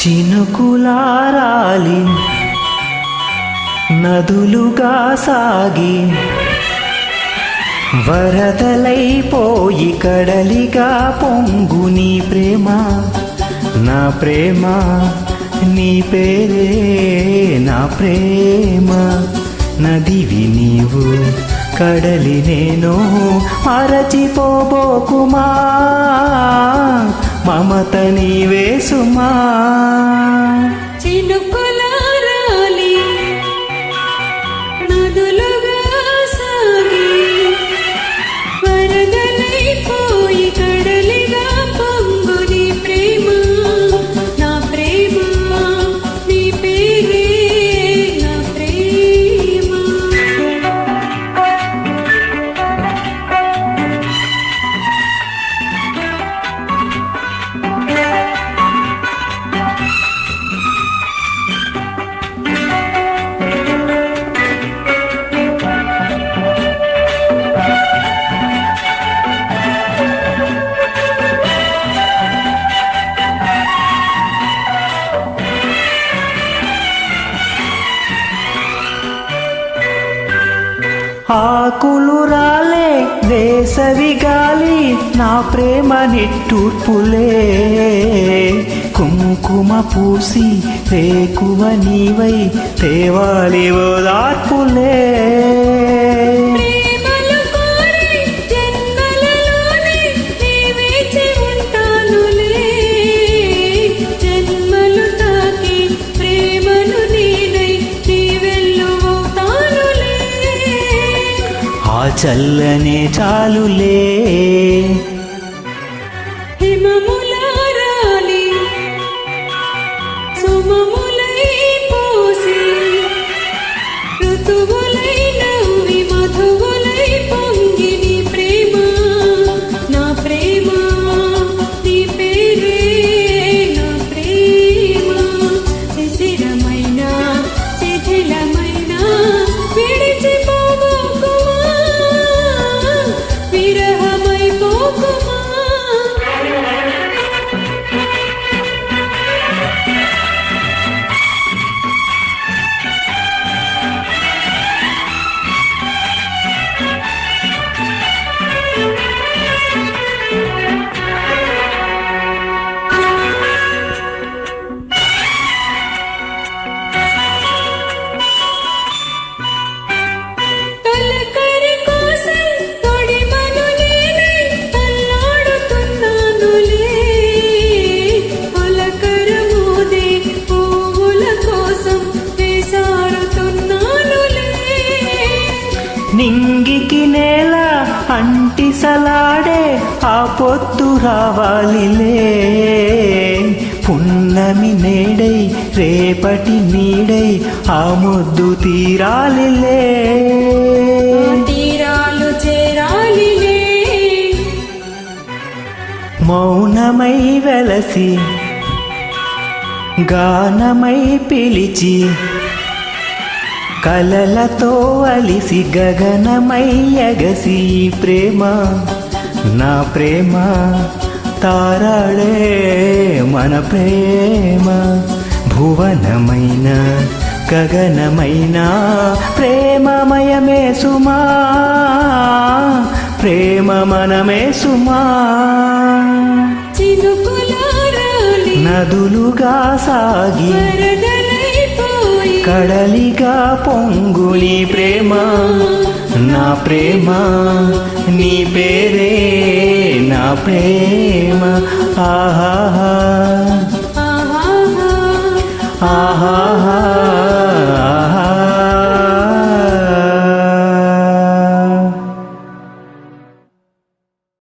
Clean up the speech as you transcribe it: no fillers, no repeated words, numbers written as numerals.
చినుకులారాలి నదులుగా సాగి వరదలైపోయి కడలిగా పొంగు నీ ప్రేమ, నా ప్రేమ, నీ పేరే నా ప్రేమ. నదివి నీవు కడలి నేను మరచిపోబోకుమా, మమత నీవే సుమా. చినుకులారాలి నదులుగా సాగి వరదలైపోయి కడలిగా పొంగు నీ ప్రేమ, నా ప్రేమ, నీ పేరే నా ప్రేమ. ఆకులు రాలే వేసవి గాలి నా ప్రేమ నిట్టూర్పులే, కుంకుమ పూసి రేకువ నీవై తేవాలి ఓదార్పులే. ప్రేమలు కోరి జన్మలలోనే నీ వేచి ఉంటానులే, జన్మలు తాకి ప్రేమను నేనై నీ వెల్లువవుతానులే. ఆ చల్లనే చాలులే. హిమములారాలి సుమములై పోసి ఋతువులై నవ్వి మధువులై పొంగి నీ ప్రేమ, నా ప్రేమ, నీ పేరే నా ప్రేమ. శిశిరమైన శిథిలమైన విడిచిపోబోకుమా, విరహమైపోకుమా. తలకరి కోసం తొడిమను నేనై అల్లాడుతున్నానులే, పలకర మోదే పువ్వుల కోసం వేసారుతున్నానులే. నింగికి నేల అంటిసలాడే ఆ పొద్దు రావాలిలే, పున్నమి నేడై రేపటి నీడై ఆ ముద్దు తీరాలిలే. తీరాలు చేరాలిలే. మౌనమై వెలసి గానమై పిలిచి కలలతో అలిసి గగనమై ఎగసి ఈ ప్రేమ, నా ప్రేమ, తారాడే మన ప్రేమ. భువనమైన గగనమైన ప్రేమమయమే సుమా, ప్రేమ మనమే సుమా. చినుకులారాలి నదులుగా సాగి వరదలైపోయి కడలిగా పొంగు నీ ప్రేమ, నా ప్రేమ, నీ పేరే నా ప్రేమ. ఆహా ఆహా ఆహా